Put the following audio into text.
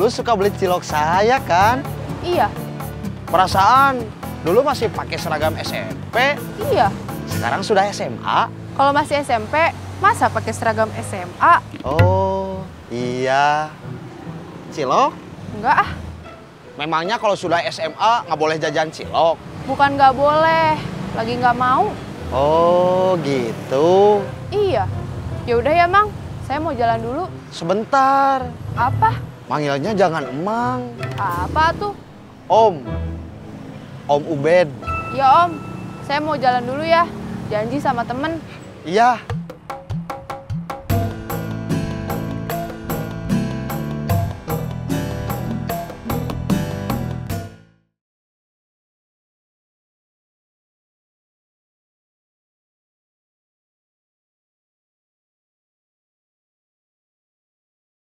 dulu suka beli cilok saya kan? Iya. Perasaan dulu masih pakai seragam SMP. Iya. Sekarang sudah SMA. Kalau masih SMP, masa pakai seragam SMA? Oh, iya. Cilok? Enggak ah. Memangnya kalau sudah SMA nggak boleh jajan cilok? Bukan nggak boleh, lagi nggak mau. Oh, gitu. Iya. Ya udah ya, Mang. Saya mau jalan dulu. Sebentar. Apa? Manggilnya jangan Emang. Apa tuh? Om. Om Ubed. Ya, Om. Saya mau jalan dulu ya. Janji sama temen. Iya.